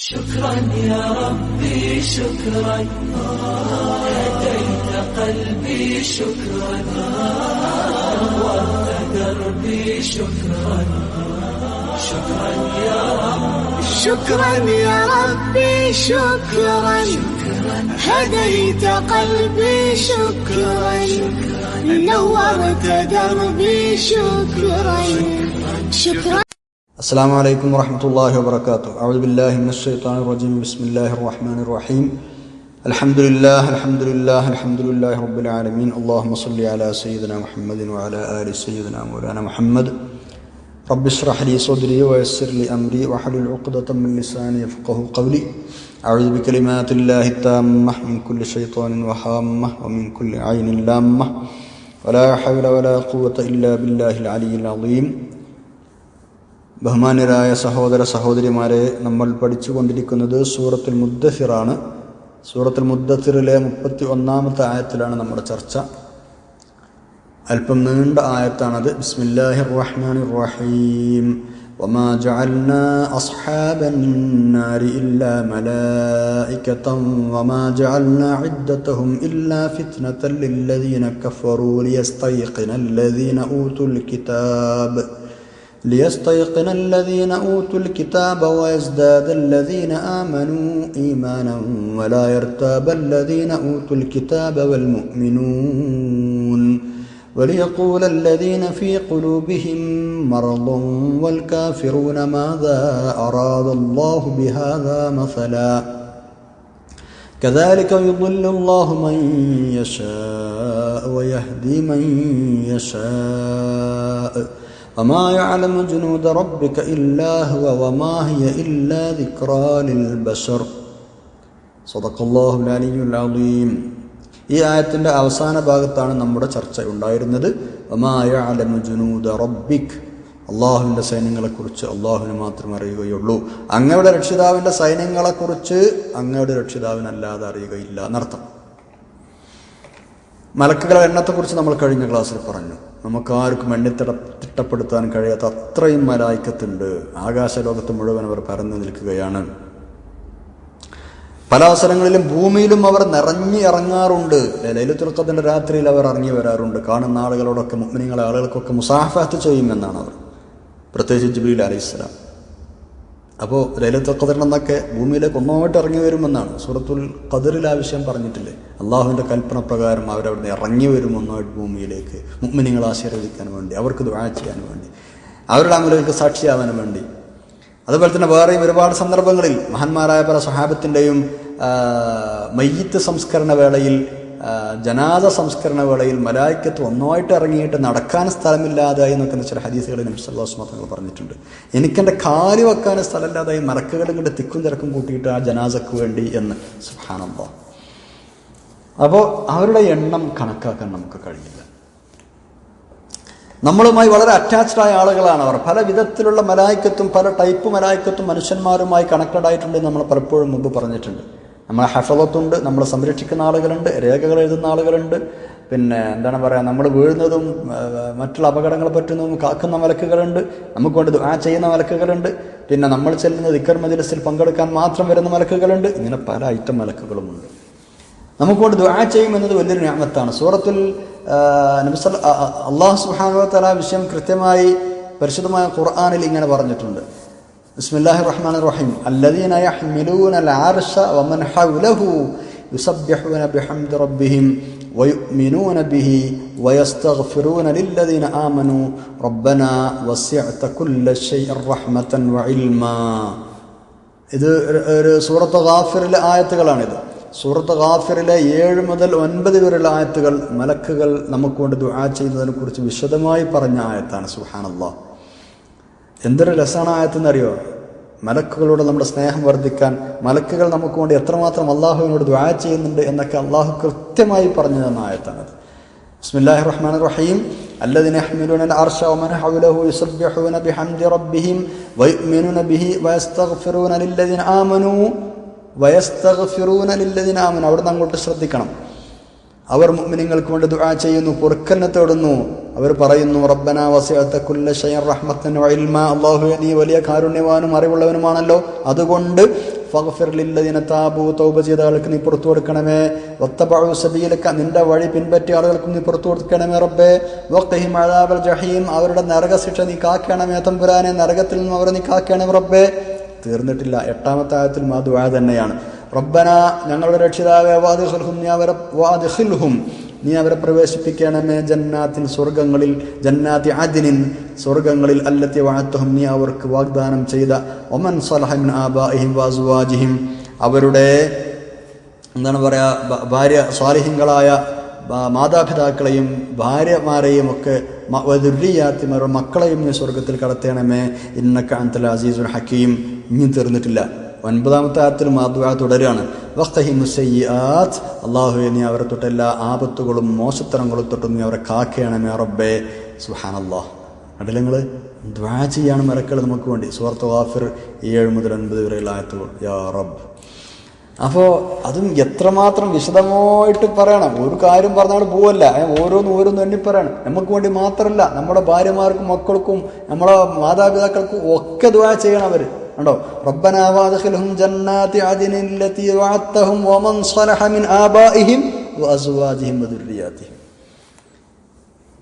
شكرا يا ربي شكرا هديت قلبي شكرا نورت دربي شكرا شكرا يا ربي شكرا يا ربي شكرا هديت قلبي شكرا نورت دربي شكرا شكرا. السلام عليكم ورحمة الله وبركاته. أعوذ بالله من الشيطان الرجيم. بسم الله الرحمن الرحيم. الحمد لله رب العالمين. اللهم صل على سيدنا محمد وعلى آل سيدنا مولانا محمد. رب اشرح لي صدري ويسر لي أمري واحلل عقدة من لساني يفقهوا قولي. أعوذ بكلمات الله التامة من كل شيطان وهامة ومن كل عين لامة ولا حول ولا قوة إلا بالله العلي العظيم. ബഹുമാന്യരായ സഹോദര സഹോദരിമാരെ, നമ്മൾ പഠിച്ചുകൊണ്ടിരിക്കുന്നത് സൂറത്തുൽ മുദ്ദസിറാണ്. സൂറത്തുൽ മുദ്ദസിറിലെ 31-ാമത്തെ ആയത്തിലാണ് നമ്മുടെ ചർച്ച. അല്പം നീണ്ട ആയത്താണത്. ബിസ്മില്ലാഹിർ റഹ്മാനിർ റഹീം. വമാ ജഅൽനാ അസ്ഹാബൻ നാരി ഇല്ലാ മലായികതൻ വമാ ജഅൽനാ ഇദ്ദതഹും ഇല്ലാ ഫിത്നതൻ ലില്ലദീന കഫറൂ ليستيقن الذين أوتوا الكتاب ويزداد الذين آمنوا إيمانا ولا يرتاب الذين أوتوا الكتاب والمؤمنون وليقول الذين في قلوبهم مرض والكافرون ماذا أراد الله بهذا مثلا كذلك يضل الله من يشاء ويهدي من يشاء وما يعلم جنود ربك إلا هو وما هي إلا ذكرى للبشر. صدق الله العلي العظيم. ഈ ആയത്തിന്റെ അവസാന ഭാഗത്താണ് നമ്മുടെ ചർച്ച ഉണ്ടായിരുന്നത്. വമാ യഅലമു ജുനൂദ റബ്ബിക്, അള്ളാഹുവിൻ്റെ സൈന്യങ്ങളെക്കുറിച്ച് അള്ളാഹുവിന് മാത്രമേ അറിയുകയുള്ളൂ. അങ്ങയുടെ രക്ഷിതാവിൻ്റെ സൈന്യങ്ങളെക്കുറിച്ച് അങ്ങയുടെ രക്ഷിതാവിനല്ലാതെ അറിയുകയില്ല എന്നർത്ഥം. മലക്കുകളുടെ എണ്ണത്തെക്കുറിച്ച് നമ്മൾ കഴിഞ്ഞ ക്ലാസ്സിൽ പറഞ്ഞു. നമുക്കാർക്കും തിട്ടപ്പെടുത്താൻ കഴിയാത്ത അത്രയും മലായിക്കത്തുണ്ട്. ആകാശലോകത്ത് മുഴുവൻ അവർ പരന്നു നിൽക്കുകയാണ്. പല അവസരങ്ങളിലും ഭൂമിയിലും അവർ നിറഞ്ഞു ഇറങ്ങാറുണ്ട്. ലൈലത്തുൽ ഖദ്റിന്റെ രാത്രിയിൽ അവർ ഇറങ്ങി വരാറുണ്ട്. കാണുന്ന ആളുകളോടൊക്കെ, മുഅ്മിനീങ്ങളെ ആളുകൾക്കൊക്കെ മുസാഫഹത്ത് ചെയ്യുമെന്നാണ് അവർ, പ്രത്യേകിച്ച് ജിബ്രീൽ അലൈഹിസ്സലാം. അപ്പോൾ ലൈലത്തുൽ ഖദ്റിനെന്നൊക്കെ ഭൂമിയിലേക്ക് ഒന്നോട്ട് ഇറങ്ങി വരുമെന്നാണ് സൂറത്തുൽ ഖദ്റിൽ ആ വിഷയം പറഞ്ഞിട്ടില്ലേ. അള്ളാഹുവിൻ്റെ കൽപ്പന പ്രകാരം അവരവിടുന്ന് ഇറങ്ങി വരും ഒന്നോട്ട് ഭൂമിയിലേക്ക്, മുഅ്മിനീങ്ങളെ ആശീർവദിക്കാൻ വേണ്ടി, അവർക്ക് ദുആ ചെയ്യാൻ വേണ്ടി, അവരുടെ അമലുകൾക്ക് സാക്ഷിയാവാൻ വേണ്ടി. അതുപോലെ തന്നെ വേറെയും ഒരുപാട് സന്ദർഭങ്ങളിൽ മഹാന്മാരായ പല സ്വഹാബത്തിൻ്റെയും മയ്യിത്ത് സംസ്കരണ വേളയിൽ, ജനാസ സംസ്കരണ വേളയിൽ മലായിക്കത്ത് ഒന്നായിട്ട് ഇറങ്ങിയിട്ട് നടക്കാൻ സ്ഥലമില്ലാതായി എന്നൊക്കെ ചില ഹദീസുകളിൽ നബി സല്ലല്ലാഹു അലൈഹി വസല്ലം തങ്ങൾ പറഞ്ഞിട്ടുണ്ട്. എനിക്കെൻ്റെ കാല് വെക്കാൻ സ്ഥലമില്ലാതായി മലക്കുകളും കൊണ്ട് തിക്കും തിരക്കും കൂട്ടിയിട്ട് ആ ജനാസക്ക് വേണ്ടി എന്ന്. സുബ്ഹാനല്ലാഹ്. അപ്പോൾ അവരുടെ എണ്ണം കണക്കാക്കാൻ നമുക്ക് കഴിയില്ല. നമ്മളുമായി വളരെ അറ്റാച്ച്ഡ് ആയ ആളുകളാണ് അവർ. പല വിധത്തിലുള്ള മലായിക്കത്തും പല ടൈപ്പ് മലായിക്കത്തും മനുഷ്യന്മാരുമായി കണക്റ്റഡ് ആയിട്ടുണ്ട് നമ്മൾ പലപ്പോഴും മുമ്പ് പറഞ്ഞിട്ടുണ്ട്. നമ്മളെ ഹഫളത്തുണ്ട്, നമ്മളെ സംരക്ഷിക്കുന്ന ആളുകളുണ്ട്, രേഖകൾ എഴുതുന്ന ആളുകളുണ്ട്, പിന്നെ എന്താണ് പറയുക, നമ്മൾ വീഴുന്നതും മറ്റുള്ള അപകടങ്ങൾ പറ്റുന്നതും കാക്കുന്ന മലക്കുകളുണ്ട്, നമുക്ക് വേണ്ടി ദുആ ചെയ്യുന്ന മലക്കുകളുണ്ട്, പിന്നെ നമ്മൾ ചെല്ലുന്ന ദിക്ർ മജ്ലിസിൽ പങ്കെടുക്കാൻ മാത്രം വരുന്ന മലക്കുകളുണ്ട്. ഇങ്ങനെ പല ഐറ്റം മലക്കുകളുമുണ്ട്. നമുക്ക് വേണ്ടി ദുആ ചെയ്യുമെന്നത് വലിയൊരു നിഅമത്താണ്. സൂറത്തുൽ അല്ലാഹു സുബ്ഹാനഹു വ തആല വിഷയം കൃത്യമായി പരിശുദ്ധമായ ഖുർആനിൽ ഇങ്ങനെ പറഞ്ഞിട്ടുണ്ട്. ബിസ്മില്ലാഹിർ റഹ്മാനിർ റഹീം. അല്ലദീന യഹ്മിലൂനൽ അർശ വമൻ ഹൗലഹു യുസബ്ബിഹൂന ബിഹംദി റബ്ബിഹിം വയുഅ്മിനൂന ബിഹി വയസ്തഗ്ഫിറൂന ലില്ലദീന ആമനൂ റബ്ബനാ വസിഅത കുല്ല ശൈഇൻ റഹ്മതൻ വഇൽമാ. ഇത് ഒരു സൂറത്ത് ഗാഫിറിലെ ആയത്തുകളാണിത്. സൂറത്ത് ഗാഫിറിലെ 7 മുതൽ 9 വരെയുള്ള ആയത്തുകൾ മലക്കുകൾ നമുക്ക് കൊണ്ട് ദുആ ചെയ്യുന്നതിനെ കുറിച്ച് വിശദമായി പറഞ്ഞ ആയത്താണ്. സുബ്ഹാനല്ലാഹ്. എന്തൊരു രസമാണ് ആയത്തെന്നറിയോ? മലക്കുകളോട് നമ്മുടെ സ്നേഹം വർദ്ധിക്കാൻ, മലക്കുകൾ നമുക്ക് വേണ്ടി എത്രമാത്രം അള്ളാഹുവിനോട് ദുആ ചെയ്യുന്നുണ്ട് എന്നൊക്കെ അള്ളാഹു കൃത്യമായി പറഞ്ഞു തന്ന ആയത്താണത്. ബിസ്മില്ലാഹിർ റഹ്മാനിർ റഹീം. അല്ലദീന യഹ്മിലൂനൽ അർശ വമൻ ഹൗലഹു യുസബ്ബിഹൂന ബിഹംദി റബ്ബിഹിം വയുഅ്മിനൂന ബിഹി വയസ്തഗ്ഫിറൂന ലില്ലദീന ആമനൂ അവിടെ നിന്ന് അങ്ങോട്ട് ശ്രദ്ധിക്കണം. അവർ മുഅ്മിനീങ്ങൾക്ക് വേണ്ടി ദുആ ചെയ്യുന്നു, പൊറുക്കലിനെ തേടുന്നു. അവർ പറയുന്നു, റബ്ബനാ വസിഅത കുല്ല ശൈഇൻ റഹ്മത്തൻ വഇൽമാ. അല്ലാഹുവേ, നീ വലിയ കാരുണ്യവാനും അറിവുള്ളവനുമാണല്ലോ, അതുകൊണ്ട് ഫഗ്ഫിർ ലില്ലദീന താബൂ, തൗബ ചെയ്ത ആൾക്ക് നീ പുറത്തു കൊടുക്കണമേ. വത്തബഉ സബീലക, നിന്റെ വഴി പിൻപറ്റിയ ആളുകൾക്ക് നീ പുറത്തു കൊടുക്കണമേ റബ്ബേ. വഖിഹിം അദാബൽ ജഹീം, അവരുടെ നരകശിക്ഷ നീ കാക്കണമേ തമ്പുരാനെ, നരകത്തിൽ നിന്നും അവരെ നീ കാക്കണമേ റബ്ബേ. തീർന്നിട്ടില്ല. 8-ാമത്തെ ആയത്തിൽ ആ ദുആ തന്നെയാണ്. റബ്ബന, ഞങ്ങളുടെ രക്ഷിതാവേ, വാദ്ഖിൽഹും, നീ അവരെ പ്രവേശിപ്പിക്കണമേ ജന്നാത്തിൻ, സ്വർഗങ്ങളിൽ, ജന്നാത്തി അദ്നിൻ, സ്വർഗങ്ങളിൽ, അല്ലത്തി വഅദ്തഹും, നീ അവർക്ക് വാഗ്ദാനം ചെയ്ത, വമൻ സലഹ മിൻ ആബാഇഹിം വഅസ്വാജിഹിം, അവരുടെ എന്താണ് പറയാ ഭാര്യ സ്വാലിഹീങ്ങളായ മാതാപിതാക്കളെയും ഭാര്യമാരെയും ഒക്കെ, ദുർരിയാത്തിയും അവരുടെ മക്കളെയും നീ സ്വർഗത്തിൽ കടത്തണമേ. ഇന്നക അൻതൽ അസീസുൽ ഹക്കീം. ഇനിയും തീർന്നിട്ടില്ല. 9-ാമത്തെ ആയത്തിൽ ആ ദുആ തുടരുകയാണ്. വഖ്തഹിമു സയ്യിആത്ത്, അല്ലാഹുവേ നീ അവരെ തൊട്ട് എല്ലാ ആപത്തുകളും മോശത്തരങ്ങളും തൊട്ട് നീ അവരെ കാക്കണമേ റബ്ബേ. സുബ്ഹാനല്ലാഹ്. കണ്ടില്ലേ നിങ്ങൾ, ദുആ ചെയ്യാണ് മലക്കൾ നമുക്ക് വേണ്ടി. സൂറത്ത് ഗാഫിർ 7 മുതൽ 9 വരെയുള്ള ആയത്തുകൾ. യാ റബ്ബ്. അപ്പോൾ അതും എത്രമാത്രം വിശദമായിട്ട് പറയണം. ഒരു കാര്യം പറഞ്ഞാൽ പോവല്ല, ഓരോന്നും എണ്ണി പറയണം. നമുക്ക് വേണ്ടി മാത്രമല്ല, നമ്മുടെ ഭാര്യമാർക്കും മക്കൾക്കും നമ്മുടെ മാതാപിതാക്കൾക്കും ഒക്കെ ദുആ ചെയ്യണം അവർ. കണ്ടോ, റബ്ബനാ വഅദ്ഖിൽഹും ജന്നാത്തി അദ്നിൻ ലത്തി വഅദ്തഹും വമൻ സ്വലഹ മിൻ ആബാഇഹിം വഅസ്വാജിഹിം വദുർരിയാതിഹിം.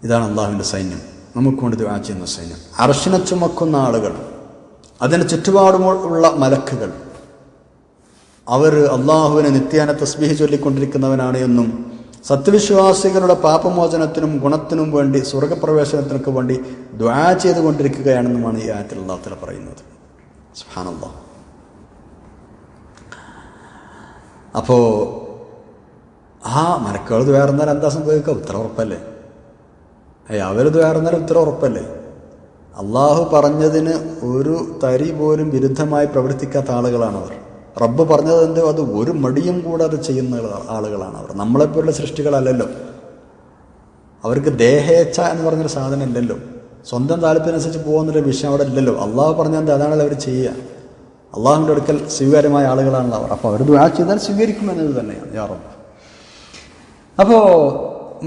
ഇതാണ് അല്ലാഹുവിൻ്റെ സൈന്യം, നമുക്ക് വേണ്ടി ദുആ ചെയ്യുന്ന സൈന്യം. അർശിനെ ചുമക്കുന്ന ആളുകൾ, അതിന് ചുറ്റുപാടുമുള്ള മലക്കുകൾ, അവർ അള്ളാഹുവിനെ നിത്യേന തസ്ബീഹ് ചൊല്ലിക്കൊണ്ടിരിക്കുന്നവനാണ് എന്നും സത്യവിശ്വാസികളുടെ പാപമോചനത്തിനും ഗുണത്തിനും വേണ്ടി സ്വർഗപ്രവേശനത്തിനൊക്കെ വേണ്ടി ദുആ ചെയ്തുകൊണ്ടിരിക്കുകയാണെന്നുമാണ് ഈ ആയത്തിൽ അല്ലാഹു തആല പറയുന്നത്. സുബ്ഹാനല്ലാഹ്. അപ്പോൾ ആ മലക്കുകൾ ദുആ പറഞ്ഞാൽ എന്താ സംഭവിക്കുക? ഉത്തരം ഉറപ്പല്ലേ? അവർ ദുആ പറഞ്ഞാൽ ഉത്തരം ഉറപ്പല്ലേ? അള്ളാഹു പറഞ്ഞതിന് ഒരു തരി പോലും വിരുദ്ധമായി പ്രവർത്തിക്കാത്ത ആളുകളാണവർ. റബ്ബ് പറഞ്ഞത് എന്തോ അത് ഒരു മടിയും കൂടാതെ ചെയ്യുന്ന ആളുകളാണ് അവർ. നമ്മളെപ്പോലുള്ള സൃഷ്ടികളല്ലല്ലോ. അവർക്ക് ദേഹേച്ഛ എന്ന് പറഞ്ഞൊരു സാധനം ഇല്ലല്ലോ. സ്വന്തം താല്പര്യമനുസരിച്ച് പോകുന്നൊരു വിഷയം അവിടെ ഇല്ലല്ലോ. അള്ളാഹു പറഞ്ഞത് അതാണല്ലോ അവർ ചെയ്യുക. അള്ളാഹുവിൻ്റെ അടുക്കൽ സ്വീകാര്യമായ ആളുകളാണല്ലോ അവർ. അപ്പോൾ അവർ ദുആ ചെയ്താൽ സ്വീകരിക്കുമെന്നത് തന്നെയാണ് യാ റബ്ബ്. അപ്പോൾ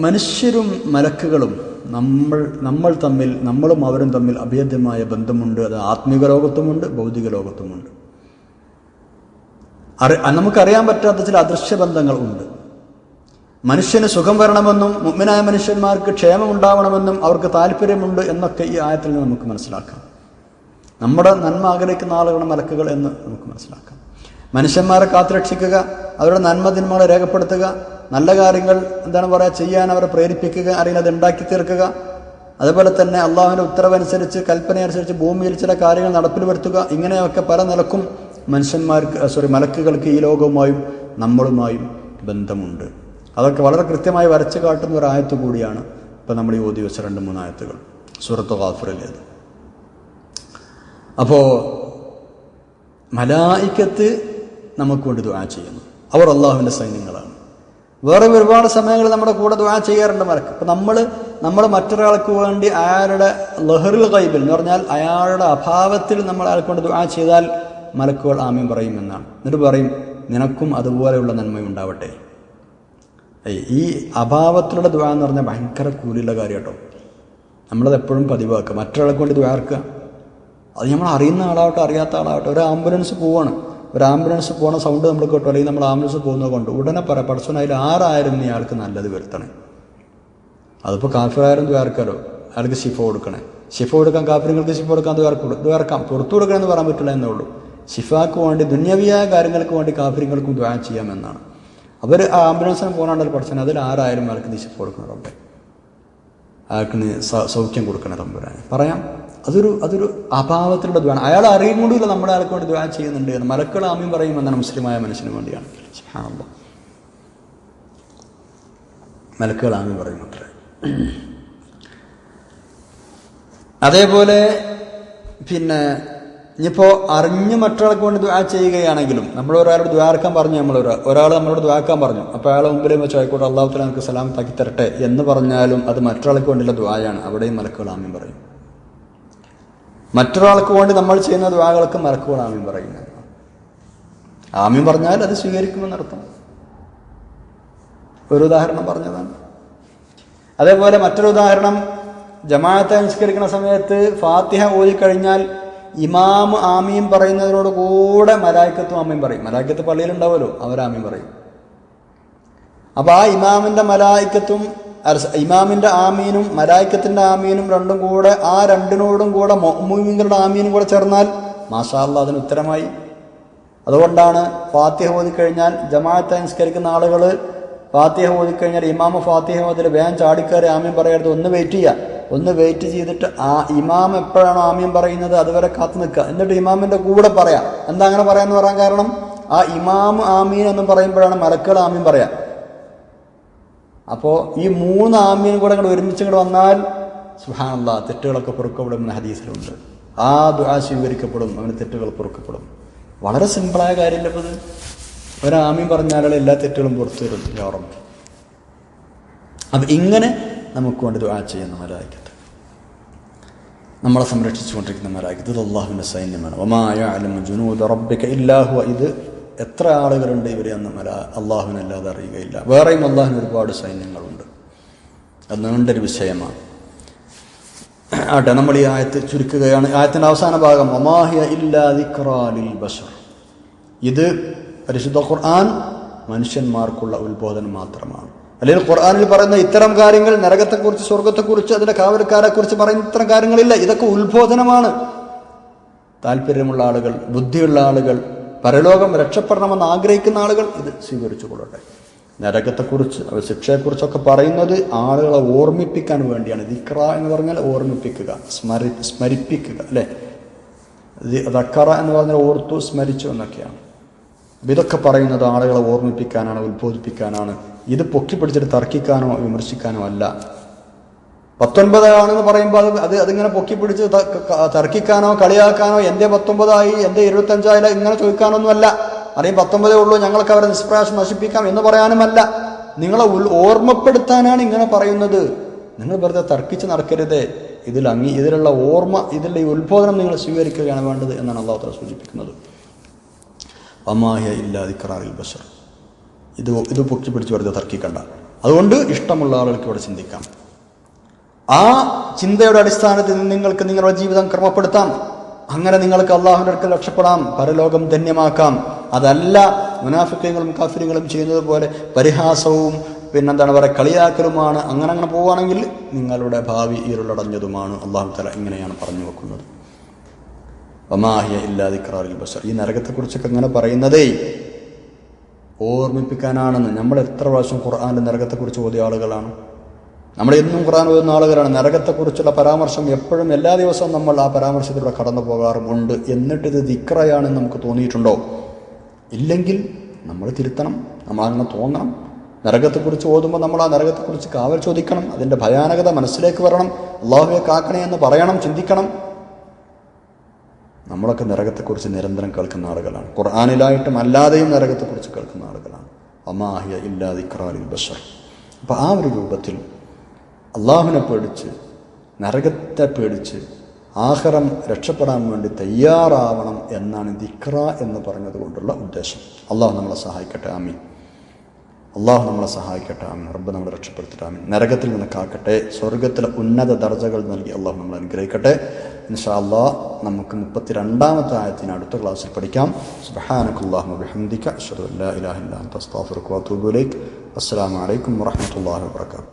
മനുഷ്യരും മലക്കുകളും നമ്മൾ തമ്മിൽ, നമ്മളും അവരും തമ്മിൽ അഭേദ്യമായ ബന്ധമുണ്ട്. അത് ആത്മീക ലോകത്തുമുണ്ട്, ഭൗതിക ലോകത്തുമുണ്ട്. നമുക്കറിയാൻ പറ്റാത്ത ചില അദൃശ്യ ബന്ധങ്ങൾ ഉണ്ട്. മനുഷ്യന് സുഖം വരണമെന്നും മുഅ്മിനായ മനുഷ്യന്മാർക്ക് ക്ഷേമമുണ്ടാവണമെന്നും അവർക്ക് താല്പര്യമുണ്ട് എന്നൊക്കെ ഈ ആയത്തിൽ നിന്ന് നമുക്ക് മനസ്സിലാക്കാം. നമ്മുടെ നന്മ ആഗ്രഹിക്കുന്ന ആളുകളാണ് മലക്കുകൾ എന്ന് നമുക്ക് മനസ്സിലാക്കാം. മനുഷ്യന്മാരെ കാത്തുരക്ഷിക്കുക, അവരുടെ നന്മ തിന്മകളെ രേഖപ്പെടുത്തുക, നല്ല കാര്യങ്ങൾ എന്താണ് പറയുക ചെയ്യാൻ അവരെ പ്രേരിപ്പിക്കുക, അല്ലെങ്കിൽ അത് ഉണ്ടാക്കി തീർക്കുക. അതുപോലെ തന്നെ അള്ളാഹുവിൻ്റെ ഉത്തരവനുസരിച്ച്, കൽപ്പനയനുസരിച്ച് ഭൂമിയിൽ ചില കാര്യങ്ങൾ നടപ്പിൽ വരുത്തുക. ഇങ്ങനെയൊക്കെ പല നിലക്കും മലക്കുകൾക്ക് ഈ ലോകവുമായും നമ്മളുമായും ബന്ധമുണ്ട്. അതൊക്കെ വളരെ കൃത്യമായി വരച്ചു കാട്ടുന്ന ഒരു ആയത്ത് കൂടിയാണ് ഇപ്പം നമ്മൾ ഈ ഓതി വെച്ച 2-3 ആയത്തുകൾ സൂറത്ത് ഗാഫിറിലേത്. അപ്പോൾ മലായിക്കത്ത് നമുക്ക് വേണ്ടി ദുആ ചെയ്യുന്നു. അവർ അള്ളാഹുവിൻ്റെ സൈന്യങ്ങളാണ്. വേറെ ഒരുപാട് സമയങ്ങളിൽ നമ്മുടെ കൂടെ ദുആ ചെയ്യാറുണ്ട് മലക്ക്. അപ്പം നമ്മൾ മറ്റൊരാൾക്ക് വേണ്ടി അയാളുടെ ലഹറുൽ ഗൈബിൽ എന്ന് പറഞ്ഞാൽ അയാളുടെ അഭാവത്തിൽ നമ്മൾ അയാൾക്ക് വേണ്ടി ദുആ ചെയ്താൽ മലക്കുകൾ ആമീൻ പറയും എന്നാണ്. എന്നിട്ട് പറയും, നിനക്കും അതുപോലെയുള്ള നന്മയുണ്ടാവട്ടെ. ഈ അഭാവത്തിലുള്ള ദുആ എന്ന് പറഞ്ഞാൽ ഭയങ്കര കൂലിയുള്ള കാര്യം കേട്ടോ. നമ്മളത് എപ്പോഴും പതിവാക്കുക. മറ്റൊരാൾക്ക് വേണ്ടി ദുആർക്കുക. അത് നമ്മൾ അറിയുന്ന ആളാവട്ടെ അറിയാത്ത ആളാവട്ടെ. ഒരു ആംബുലൻസ് പോവാണ്, ഒരു ആംബുലൻസ് പോണ സൗണ്ട് നമ്മൾ കേട്ടോ, അല്ലെങ്കിൽ നമ്മൾ ആംബുലൻസ് പോകുന്നത് കൊണ്ട് ഉടനെ പറയാം, പടച്ചോൻ അതിൽ 6 നീ അയാൾക്ക് നല്ലത് വരുത്തണേ. അതിപ്പോൾ കാഫിറായാലും ദുആർക്കാലോ, അയാൾക്ക് ശിഫ കൊടുക്കണേ. ശിഫ കൊടുക്കാൻ കാഫിറുകൾക്ക് ശിഫ കൊടുക്കാൻ ദുആർക്കാം, പുറത്തു കൊടുക്കണമെന്ന് പറയാൻ പറ്റില്ല എന്നേ ഉള്ളൂ. ശിഫാക്ക് വേണ്ടി ദുന്യവിയായ കാര്യങ്ങൾക്ക് വേണ്ടി കാഫിറുകൾക്കും ദുആ ചെയ്യാമെന്നാണ്. അവർ ആ ആംബുലൻസിന് പോകാണ്ടല്ലോ പഠിച്ചാൽ അതിൽ 6 അയാൾക്ക് നീ ശിഫ കൊടുക്കണം റബ്ബേ, അയാൾക്ക് നീ സൗഖ്യം കൊടുക്കണേ തമ്പുരാനെ പറയാം. അതൊരു അഭാവത്തിലുള്ള ദുആ. അയാൾ അറിയും കൂടിയില്ല നമ്മുടെ അയാൾക്ക് വേണ്ടി ദുആ ചെയ്യുന്നുണ്ട് എന്ന്. മലക്കുകൾ ആമീൻ പറയുമെന്നാണ് മുസ്ലിമായ മനുഷ്യന് വേണ്ടിയാണ്. സുബ്ഹാനല്ലാഹ്. മലക്കുകൾ ആമീൻ പറയും അത്രേ. അതേപോലെ പിന്നെ ഇനിയിപ്പോൾ അറിഞ്ഞ് മറ്റൊരാൾക്ക് വേണ്ടി ദുആ ചെയ്യുകയാണെങ്കിലും, നമ്മൾ ഒരാളോട് ദുആർക്കാൻ പറഞ്ഞു, ഒരാൾ നമ്മളോട് ദുആക്കാൻ പറഞ്ഞു, അപ്പോൾ അയാളെ മുമ്പിൽ വെച്ച് ആയിക്കോട്ടെ അല്ലാഹു തആല നമുക്ക് സലാമത്താക്കി തരട്ടെ എന്ന് പറഞ്ഞാലും അത് മറ്റൊരാൾക്ക് വേണ്ടിയുള്ള ദുആയാണ്. അവിടെയും മലക്കുകൾ ആമീൻ പറയും. മറ്റൊരാൾക്ക് വേണ്ടി നമ്മൾ ചെയ്യുന്ന ദുആകൾക്ക് മലക്കുകൾ ആമീൻ പറയുന്നത്. ആമീൻ പറഞ്ഞാൽ അത് സ്വീകരിക്കുമെന്നർത്ഥം. ഒരു ഉദാഹരണം പറഞ്ഞതാണ്. അതേപോലെ മറ്റൊരു ഉദാഹരണം, ജമാഅത്തെ നിസ്കരിക്കുന്ന സമയത്ത് ഫാത്തിഹ ഓതിക്കഴിഞ്ഞാൽ ഇമാം ആമീൻ പറയുന്നതിനോട് കൂടെ മലായിക്കത്തും ആമീൻ പറയും. മലായിക്കത്ത് പള്ളിയിലുണ്ടാവുമല്ലോ, അവരാമീൻ പറയും. അപ്പോൾ ആ ഇമാമിൻ്റെ മലായിക്കത്തും ഇമാമിൻ്റെ ആമീനും മലായിക്കത്തിൻ്റെ ആമീനും രണ്ടും കൂടെ, ആ രണ്ടിനോടും കൂടെ മുഅ്മിനീങ്ങളുടെ ആമീനും കൂടെ ചേർന്നാൽ മാഷാ അല്ലാഹ് അതിന് ഉത്തരമായി. അതുകൊണ്ടാണ് ഫാത്തിഹ ഓതിക്കഴിഞ്ഞാൽ ജമാഅത്തായി നിസ്കരിക്കുന്ന ആളുകൾ ഫാത്തിഹ ഓതിക്കഴിഞ്ഞാൽ ഇമാമ് ഫാത്തിഹ ഓതിൽ വേഗം ചാടിക്കയറി ആമീൻ പറയരുത്. ഒന്ന് വെയിറ്റ് ചെയ്തിട്ട് ആ ഇമാം എപ്പോഴാണോ ആമീൻ പറയുന്നത് അതുവരെ കാത്തു നിൽക്കുക. എന്നിട്ട് ഇമാമിൻ്റെ കൂടെ പറയാം. എന്താ അങ്ങനെ പറയാമെന്ന് പറയാൻ കാരണം, ആ ഇമാം ആമീൻ എന്ന് പറയുമ്പോഴാണ് മലക്കുകൾ ആമീൻ പറയാം. അപ്പോൾ ഈ 3 ആമീൻ കൂടെ അങ്ങോട്ട് ഒരുമിച്ച് ഇങ്ങോട്ട് വന്നാൽ സുബ്ഹാനല്ലാഹ് തെറ്റുകളൊക്കെ പൊറുക്കപ്പെടും എന്ന ഹദീസിലുണ്ട്. ആ ദുആ സ്വീകരിക്കപ്പെടും, അവന് തെറ്റുകൾ പൊറുക്കപ്പെടും. വളരെ സിമ്പിളായ കാര്യമല്ല ഇപ്പോൾ ഇത്. ഒരാമീൻ പറഞ്ഞാലുള്ള എല്ലാ തെറ്റുകളും പുറത്തു വരും യാ റബ്ബ്. അപ്പം ഇങ്ങനെ നമുക്ക് വേണ്ടി ദുആ ചെയ്യുന്ന മലായിക്കത്ത്, നമ്മളെ സംരക്ഷിച്ചുകൊണ്ടിരിക്കുന്ന മലായിക്കത്ത്, ഇത് അല്ലാഹുവിൻ്റെ സൈന്യമാണ്. വമാ യഅലമു ജുനൂദ റബ്ബിക ഇല്ലാ ഹുവ. ഇത് എത്ര ആളുകളുണ്ട് ഇവരെ അന്ന് അള്ളാഹുവിനല്ലാതെ അറിയുകയില്ല. വേറെയും അള്ളാഹുവിന് ഒരുപാട് സൈന്യങ്ങളുണ്ട്. അത് നീണ്ടൊരു വിഷയമാണ്. ആട്ടെ, നമ്മൾ ഈ ആയത്ത് ചുരുക്കുകയാണ്. ആയത്തിൻ്റെ അവസാന ഭാഗം വമാഹിയ ഇല്ലാ ദിക്റാ ലിൽ ബശർ. ഇത് പരിശുദ്ധ ഖുർആൻ മനുഷ്യന്മാർക്കുള്ള ഉത്ബോധനം മാത്രമാണ്. അല്ലെങ്കിൽ ഖുർആനിൽ പറയുന്ന ഇത്തരം കാര്യങ്ങൾ, നരകത്തെക്കുറിച്ച്, സ്വർഗത്തെക്കുറിച്ച്, അതിൻ്റെ കാവൽക്കാരെക്കുറിച്ച് പറയുന്ന ഇത്തരം കാര്യങ്ങളില്ല. ഇതൊക്കെ ഉത്ബോധനമാണ്. താല്പര്യമുള്ള ആളുകൾ, ബുദ്ധിയുള്ള ആളുകൾ, പരലോകം രക്ഷപ്പെടണമെന്ന് ആഗ്രഹിക്കുന്ന ആളുകൾ ഇത് സ്വീകരിച്ചു കൊള്ളട്ടെ. നരകത്തെക്കുറിച്ച്, ശിക്ഷയെക്കുറിച്ചൊക്കെ പറയുന്നത് ആളുകളെ ഓർമ്മിപ്പിക്കാൻ വേണ്ടിയാണ്. ദിക്റ എന്ന് പറഞ്ഞാൽ ഓർമ്മിപ്പിക്കുക, സ്മരിപ്പിക്കുക, അല്ലേ? ദക്കറ എന്ന് പറഞ്ഞാൽ ഓർത്തു, സ്മരിച്ചു എന്നൊക്കെയാണ്. ഇതൊക്കെ പറയുന്നത് ആളുകളെ ഓർമ്മിപ്പിക്കാനാണ്, ഉത്ബോധിപ്പിക്കാനാണ്. ഇത് പൊക്കിപ്പിടിച്ചിട്ട് തർക്കിക്കാനോ വിമർശിക്കാനോ അല്ല. 19 ആണെന്ന് പറയുമ്പോൾ അതിങ്ങനെ പൊക്കിപ്പിടിച്ച് തർക്കിക്കാനോ കളിയാക്കാനോ എന്തേ 19 ആയി, എന്തേ 25 ആയില്ല ഇങ്ങനെ ചോദിക്കാനൊന്നുമല്ല. അറിയാം 19 ഉള്ളൂ, ഞങ്ങൾക്ക് അവരെ നിഷ്പ്രയാസം നശിപ്പിക്കാം എന്ന് പറയാനുമല്ല. നിങ്ങളെ ഓർമ്മപ്പെടുത്താനാണ് ഇങ്ങനെ പറയുന്നത്. നിങ്ങൾ വെറുതെ തർക്കിച്ച് നടക്കരുതേ. ഇതിലുള്ള ഓർമ്മ, ഇതിലുള്ള ഈ ഉത്ബോധനം നിങ്ങൾ സ്വീകരിക്കുകയാണ് വേണ്ടത് എന്നാണ് അല്ലാഹു തആല സൂചിപ്പിക്കുന്നത്. വമാഹിയ ഇല്ലാ ദിക്റാ ലിൽ ബശർ. ഇത് പൊക്കിപ്പിടിച്ച് വെറുതെ തർക്കിക്കണ്ട. അതുകൊണ്ട് ഇഷ്ടമുള്ള ആളുകൾക്ക് ഇവിടെ ചിന്തിക്കാം. ആ ചിന്തയുടെ അടിസ്ഥാനത്തിൽ നിങ്ങൾക്ക് നിങ്ങളുടെ ജീവിതം ക്രമപ്പെടുത്താം. അങ്ങനെ നിങ്ങൾക്ക് അള്ളാഹുവിൻ്റെ അടുക്കൽ രക്ഷപ്പെടാം, പരലോകം ധന്യമാക്കാം. അതല്ല മുനാഫിക്കുകളും കാഫിറുകളും ചെയ്യുന്നത് പോലെ പരിഹാസവും പിന്നെന്താണ് പറയുക കളിയാക്കലുമാണ്. അങ്ങനെ പോവുകയാണെങ്കിൽ നിങ്ങളുടെ ഭാവി ഇരുളടഞ്ഞതുമാണ്. അല്ലാഹു തആല ഇങ്ങനെയാണ് പറഞ്ഞു വെക്കുന്നത്. വമാഹിയ ഇല്ലാ ദിക്റാ ലിൽ ബശർ. ഈ നരകത്തെക്കുറിച്ചൊക്കെ ഇങ്ങനെ പറയുന്നതേ ഓർമ്മിപ്പിക്കാനാണെന്ന്. നമ്മൾ എത്ര പ്രാവശ്യം ഖുർആനിൽ നരകത്തെക്കുറിച്ച് ഓതിയ ആളുകളാണ്? നമ്മൾ എന്നും ഖുർആൻ ഓതുന്ന ആളുകളാണ്. നരകത്തെക്കുറിച്ചുള്ള പരാമർശം എപ്പോഴും എല്ലാ ദിവസവും നമ്മൾ ആ പരാമർശത്തിലൂടെ കടന്നു പോകാറുമുണ്ട്. എന്നിട്ടിത് ദിക്റയാണെന്ന് നമുക്ക് തോന്നിയിട്ടുണ്ടോ? ഇല്ലെങ്കിൽ നമ്മൾ തിരുത്തണം, നമ്മളങ്ങനെ തോന്നണം. നരകത്തെക്കുറിച്ച് ഓതുമ്പോൾ നമ്മൾ ആ നരകത്തെക്കുറിച്ച് കാവൽ ചോദിക്കണം. അതിൻ്റെ ഭയാനകത മനസ്സിലേക്ക് വരണം. അല്ലാഹുവേ കാക്കണേ എന്ന് പറയണം, ചിന്തിക്കണം. നമ്മളൊക്കെ നരകത്തെക്കുറിച്ച് നിരന്തരം കേൾക്കുന്ന ആളുകളാണ്. ഖുർആനിലായിട്ടും അല്ലാതെയും നരകത്തെക്കുറിച്ച് കേൾക്കുന്ന ആളുകളാണ്. വമാഹിയ ഇല്ലാ ദിക്റാ ലിൽ ബശർ. അപ്പോൾ ആ ഒരു രൂപത്തിൽ അള്ളാഹുവിനെ പേടിച്ച്, നരകത്തെ പേടിച്ച്, ആഖിറം രക്ഷപ്പെടാൻ വേണ്ടി തയ്യാറാവണം എന്നാണ് ദിക്റ എന്ന് പറഞ്ഞത് കൊണ്ടുള്ള ഉദ്ദേശം. അള്ളാഹു നമ്മളെ സഹായിക്കട്ടെ, ആമീൻ. അള്ളാഹു നമ്മളെ സഹായിക്കട്ടെ, ആമീൻ. റബ്ബ് നമ്മളെ രക്ഷപ്പെടുത്തിട്ട് ആമീൻ. നരകത്തിൽ നിന്ന് കാക്കട്ടെ, സ്വർഗത്തിലെ ഉന്നത ദർജകൾ നൽകി അള്ളാഹു നമ്മളെ അനുഗ്രഹിക്കട്ടെ. ഇൻഷാ അല്ലാഹ് നമുക്ക് 32-ാമത്തെ ആയത്തിന് അടുത്ത ക്ലാസ്സിൽ പഠിക്കാം. സുബ്ഹാനകല്ലാഹുമ്മ വബിഹംദിക അശ്ഹദു അല്ലാ ഇലാഹ ഇല്ലാ അൻത അസ്തഗ്ഫിറുക വഅതൂബു ഇലൈക്. അസ്സലാമു അലൈക്കും വറഹ്മത്തുള്ളാഹി വബറകാതുഹു.